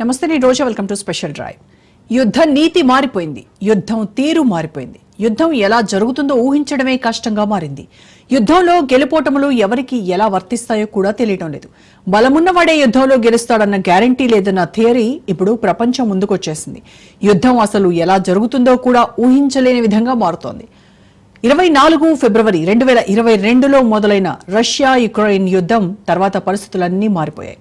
నమస్తే, నేను Roja. Welcome to special drive. యుద్ధ నీతి మారిపోయింది, యుద్ధం తీరు మారిపోయింది. యుద్ధం ఎలా జరుగుతుందో ఊహించడమే కష్టంగా మారింది. యుద్ధంలో గెలుపోటములు ఎవరికి ఎలా వర్తిస్తాయో కూడా తెలియడం లేదు. బలమున్నవాడే యుద్ధంలో గెలుస్తాడన్న గ్యారంటీ లేదన్న థియరీ ఇప్పుడు ప్రపంచం ముందుకొచ్చేసింది. యుద్ధం అసలు ఎలా జరుగుతుందో కూడా ఊహించలేని విధంగా మారుతోంది. 24 ఫిబ్రవరి 2022లో మొదలైన రష్యా యుక్రెయిన్ యుద్ధం తర్వాత పరిస్థితులన్నీ మారిపోయాయి.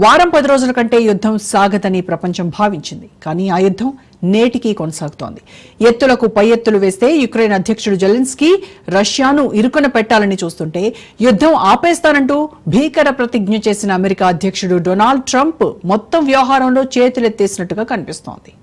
వారం 10 రోజుల కంటే యుద్ధం సాగదని ప్రపంచం భావించింది. కానీ ఆ యుద్ధం నేటికీ కొనసాగుతోంది. ఎత్తులకు పై ఎత్తులు వేస్తే యుక్రెయిన్ అధ్యక్షుడు జెలెన్స్కీ రష్యాను ఇరుకున పెట్టాలని చూస్తుంటే, యుద్ధం ఆపేస్తానంటూ భీకర ప్రతిజ్ఞ చేసిన అమెరికా అధ్యక్షుడు డొనాల్డ్ ట్రంప్ మొత్తం వ్యవహారంలో చేతులెత్తేసినట్టుగా కనిపిస్తోంది.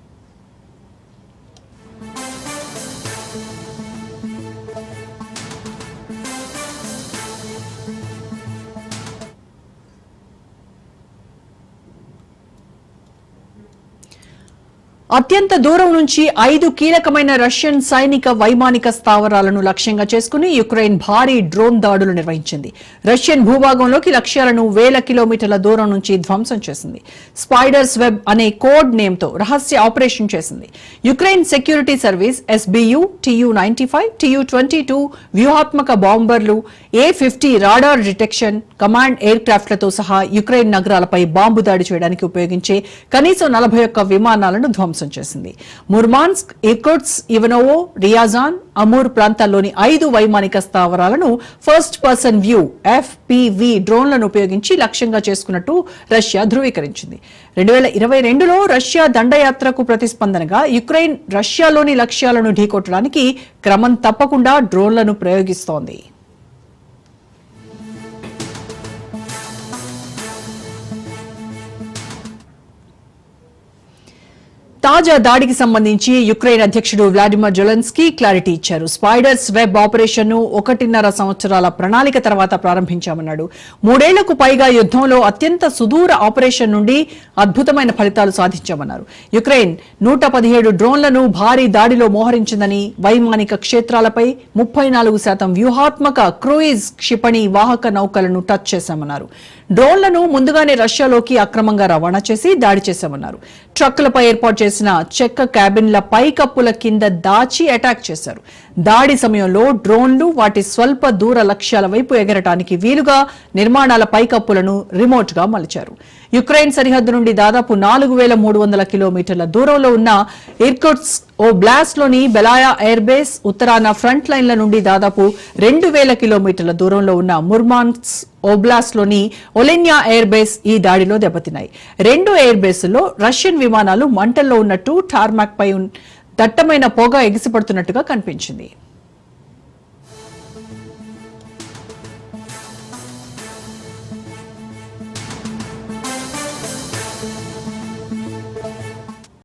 అత్యంత దూరం నుంచి 5 కీలకమైన రష్యన్ సైనిక వైమానిక స్థావరాలను లక్ష్యంగా చేసుకుని యుక్రెయిన్ భారీ డ్రోన్ దాడులు నిర్వహించింది. రష్యన్ భూభాగంలోకి లక్ష్యాలను 1000 కిలోమీటర్ల దూరం నుంచి ధ్వంసం చేసింది. స్పైడర్స్ వెబ్ అనే కోడ్ నేమ్తో రహస్య ఆపరేషన్ చేసింది. Ukraine security service SBU, Tu-95, Tu-22 వ్యూహాత్మక బాంబర్లు, A-50 రాడార్ డిటెక్షన్, కమాండ్ ఎయిర్ క్రాఫ్ట్లతో సహా యుక్రెయిన్ నగరాలపై బాంబు దాడి చేయడానికి ఉపయోగించే కనీసం 41 విమానాలను ధ్వంసం చేసింది. Murmansk, Irkutsk, Ivanovo, Ryazan, Amur ప్రాంతాల్లోని 5 వైమానిక స్థావరాలను ఫస్ట్ పర్సన్ వ్యూ FPV డ్రోన్లను ఉపయోగించి లక్ష్యంగా చేసుకున్నట్టు రష్యా ధృవీకరించింది. 2022లో రష్యా దండయాత్రకు ప్రతిస్పందనగా యుక్రెయిన్ రష్యాలోని లక్ష్యాలను ఢీకొట్టడానికి క్రమం తప్పకుండా డ్రోన్లను ప్రయోగిస్తోంది. తాజా దాడికి సంబంధించి యుక్రెయిన్ అధ్యక్షుడు వ్లాదిమిర్ జెలెన్స్కీ క్లారిటీ ఇచ్చారు. స్పైడర్స్ వెబ్ ఆపరేషన్ ను 1.5 సంవత్సరాల ప్రణాళిక తర్వాత ప్రారంభించామన్నాడు. 3 ఏళ్లకు పైగా యుద్ధంలో అత్యంత సుదూర ఆపరేషన్ నుండి అద్భుతమైన ఫలితాలు సాధించామన్నారు. యుక్రెయిన్ 117 డ్రోన్లను భారీ దాడిలో మోహరించిందని, వైమానిక క్షేత్రాలపై 34% వ్యూహాత్మక క్రూయిజ్ క్షిపణి వాహక నౌకలను టచ్ చేశామన్నారు. డ్రోన్లను ముందుగానే రష్యాలోకి అక్రమంగా రవాణా చేసి దాడి చేశామన్నారు. ట్రక్కులపై ఏర్పాటు చేసిన చెక్క క్యాబిన్ల పైకప్పుల కింద దాచి అటాక్ చేశారు. దాడి సమయంలో డ్రోన్లు వాటి స్వల్ప దూర లక్ష్యాల వైపు ఎగరటానికి వీలుగా నిర్మాణాల పైకప్పులను రిమోట్ గా మలిచారు. యుక్రెయిన్ సరిహద్దు నుండి దాదాపు 4300 కిలోమీటర్ల దూరంలో ఉన్న ఇర్కుట్స్క్ ఓబ్లాస్ట్ లోని బెలాయా ఎయిర్ బేస్, ఉత్తరాన ఫ్రంట్ లైన్ల నుండి దాదాపు 2000 కిలోమీటర్ల దూరంలో ఉన్న ముర్మాన్స్క్ ఓబ్లాస్ట్ లోని ఒలెన్యా ఎయిర్ బేస్ ఈ దాడిలో దెబ్బతిన్నాయి. 2 ఎయిర్ బేసుల్లో రష్యన్ విమానాలు మంటల్లో ఉన్నట్టు టార్మాక్ పై దట్టమైన పొగ ఎగిసిపడుతున్నట్టుగా కనిపించింది.